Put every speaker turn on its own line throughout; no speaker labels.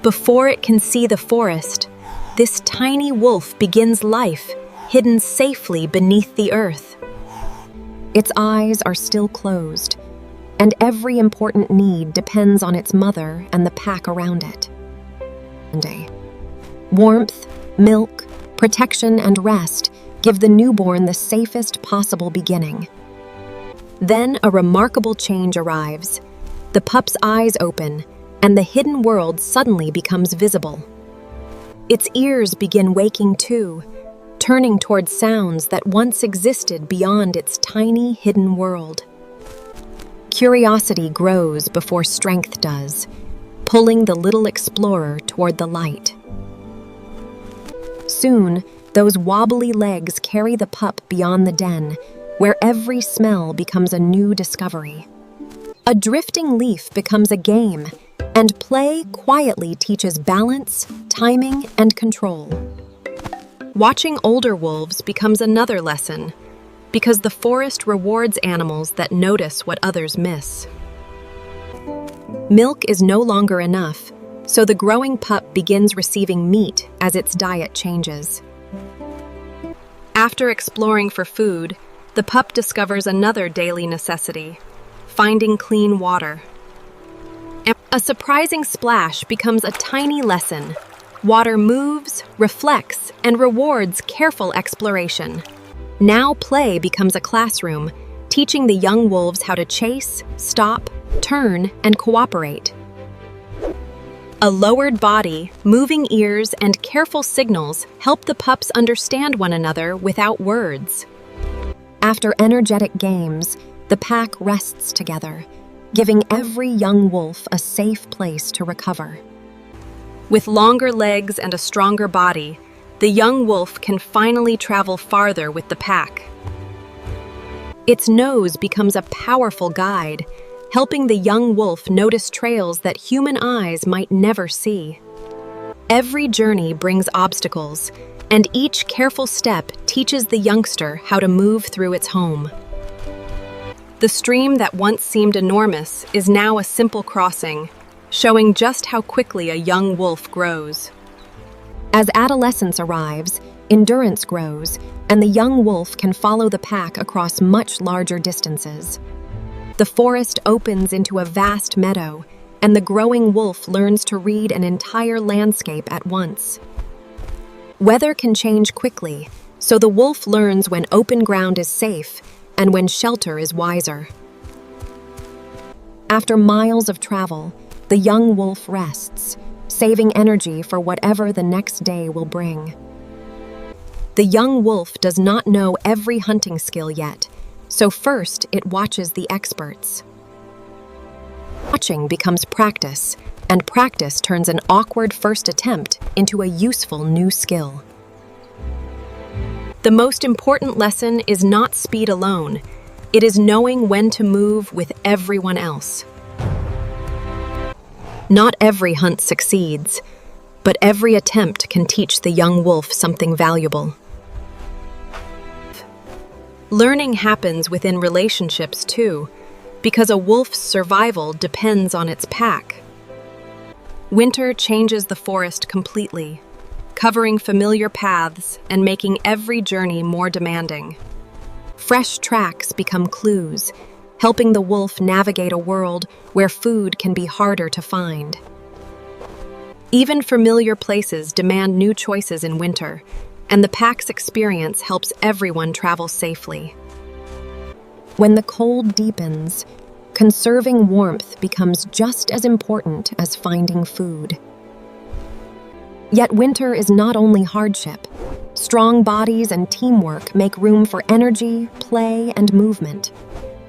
Before it can see the forest, this tiny wolf begins life, hidden safely beneath the earth. Its eyes are still closed, and every important need depends on its mother and the pack around it. Warmth, milk, protection, and rest give the newborn the safest possible beginning. Then a remarkable change arrives. The pup's eyes open, and the hidden world suddenly becomes visible. Its ears begin waking too, turning toward sounds that once existed beyond its tiny hidden world. Curiosity grows before strength does, pulling the little explorer toward the light. Soon, those wobbly legs carry the pup beyond the den, where every smell becomes a new discovery. A drifting leaf becomes a game, and play quietly teaches balance, timing, and control. Watching older wolves becomes another lesson, because the forest rewards animals that notice what others miss. Milk is no longer enough, so the growing pup begins receiving meat as its diet changes. After exploring for food, the pup discovers another daily necessity: finding clean water. A surprising splash becomes a tiny lesson. Water moves, reflects, and rewards careful exploration. Now play becomes a classroom, teaching the young wolves how to chase, stop, turn, and cooperate. A lowered body, moving ears, and careful signals help the pups understand one another without words. After energetic games, the pack rests together, giving every young wolf a safe place to recover. With longer legs and a stronger body, the young wolf can finally travel farther with the pack. Its nose becomes a powerful guide, helping the young wolf notice trails that human eyes might never see. Every journey brings obstacles, and each careful step teaches the youngster how to move through its home. The stream that once seemed enormous is now a simple crossing, showing just how quickly a young wolf grows. As adolescence arrives, endurance grows, and the young wolf can follow the pack across much larger distances. The forest opens into a vast meadow, and the growing wolf learns to read an entire landscape at once. Weather can change quickly, so the wolf learns when open ground is safe and when shelter is wiser. After miles of travel, the young wolf rests, saving energy for whatever the next day will bring. The young wolf does not know every hunting skill yet, so first it watches the experts. Watching becomes practice, and practice turns an awkward first attempt into a useful new skill. The most important lesson is not speed alone. It is knowing when to move with everyone else. Not every hunt succeeds, but every attempt can teach the young wolf something valuable. Learning happens within relationships too, because a wolf's survival depends on its pack. Winter changes the forest completely, covering familiar paths and making every journey more demanding. Fresh tracks become clues, helping the wolf navigate a world where food can be harder to find. Even familiar places demand new choices in winter, and the pack's experience helps everyone travel safely. When the cold deepens, conserving warmth becomes just as important as finding food. Yet winter is not only hardship. Strong bodies and teamwork make room for energy, play, and movement.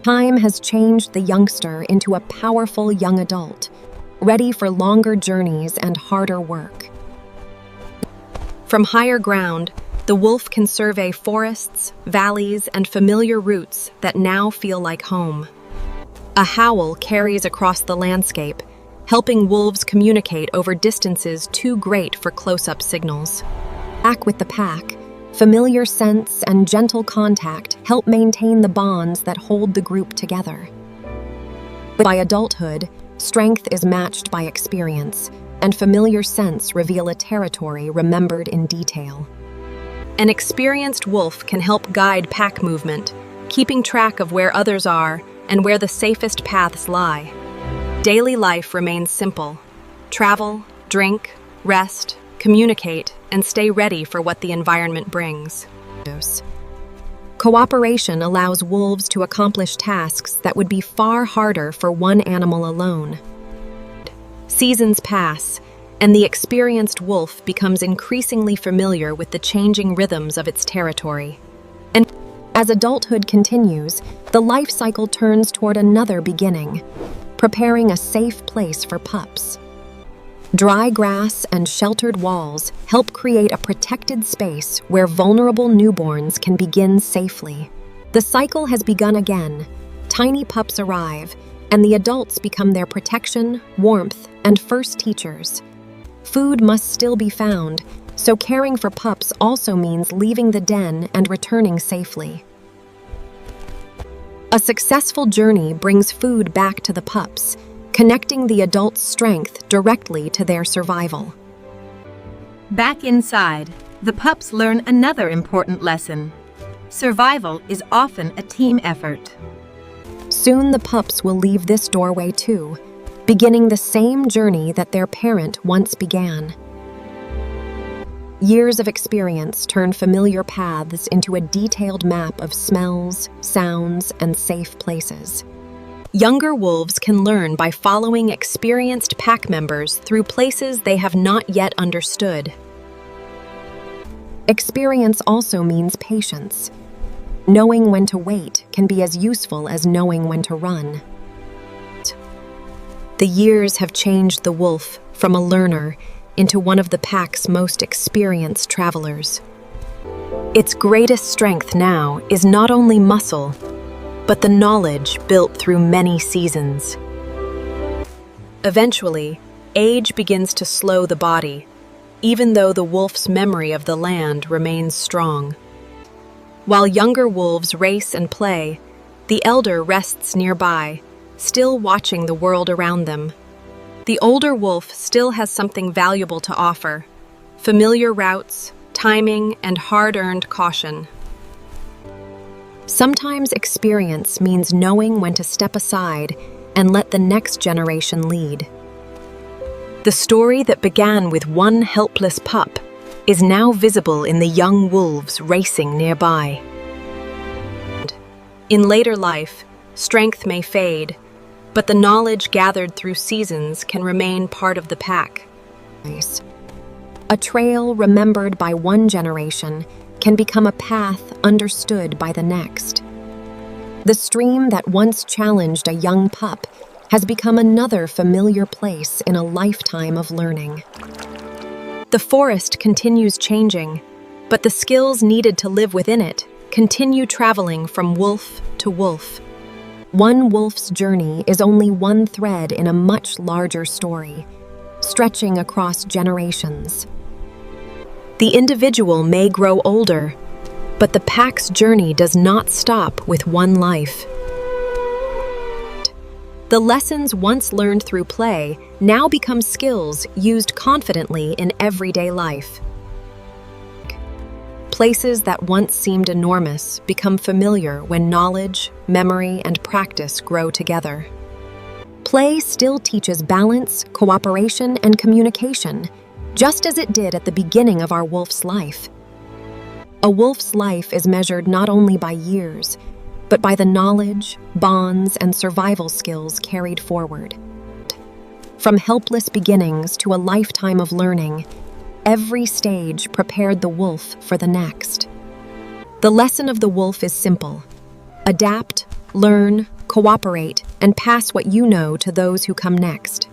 Time has changed the youngster into a powerful young adult, ready for longer journeys and harder work. From higher ground, the wolf can survey forests, valleys, and familiar routes that now feel like home. A howl carries across the landscape, helping wolves communicate over distances too great for close-up signals. Back with the pack, familiar scents and gentle contact help maintain the bonds that hold the group together. By adulthood, strength is matched by experience, and familiar scents reveal a territory remembered in detail. An experienced wolf can help guide pack movement, keeping track of where others are and where the safest paths lie. Daily life remains simple. Travel, drink, rest, communicate, and stay ready for what the environment brings. Cooperation allows wolves to accomplish tasks that would be far harder for one animal alone. Seasons pass, and the experienced wolf becomes increasingly familiar with the changing rhythms of its territory. And as adulthood continues, the life cycle turns toward another beginning, preparing a safe place for pups. Dry grass and sheltered walls help create a protected space where vulnerable newborns can begin safely. The cycle has begun again. Tiny pups arrive, and the adults become their protection, warmth, and first teachers. Food must still be found, so caring for pups also means leaving the den and returning safely. A successful journey brings food back to the pups, connecting the adult's strength directly to their survival.
Back inside, the pups learn another important lesson. Survival is often a team effort.
Soon the pups will leave this doorway too, beginning the same journey that their parent once began. Years of experience turn familiar paths into a detailed map of smells, sounds, and safe places. Younger wolves can learn by following experienced pack members through places they have not yet understood. Experience also means patience. Knowing when to wait can be as useful as knowing when to run. The years have changed the wolf from a learner into one of the pack's most experienced travelers. Its greatest strength now is not only muscle, but the knowledge built through many seasons. Eventually, age begins to slow the body, even though the wolf's memory of the land remains strong. While younger wolves race and play, the elder rests nearby, still watching the world around them. The older wolf still has something valuable to offer: familiar routes, timing, and hard-earned caution. Sometimes experience means knowing when to step aside and let the next generation lead. The story that began with one helpless pup is now visible in the young wolves racing nearby. In later life, strength may fade, but the knowledge gathered through seasons can remain part of the pack. A trail remembered by one generation can become a path understood by the next. The stream that once challenged a young pup has become another familiar place in a lifetime of learning. The forest continues changing, but the skills needed to live within it continue traveling from wolf to wolf. One wolf's journey is only one thread in a much larger story, stretching across generations. The individual may grow older, but the pack's journey does not stop with one life. The lessons once learned through play now become skills used confidently in everyday life. Places that once seemed enormous become familiar when knowledge, memory, and practice grow together. Play still teaches balance, cooperation, and communication, just as it did at the beginning of our wolf's life. A wolf's life is measured not only by years, but by the knowledge, bonds, and survival skills carried forward. From helpless beginnings to a lifetime of learning, every stage prepared the wolf for the next. The lesson of the wolf is simple: adapt, learn, cooperate, and pass what you know to those who come next.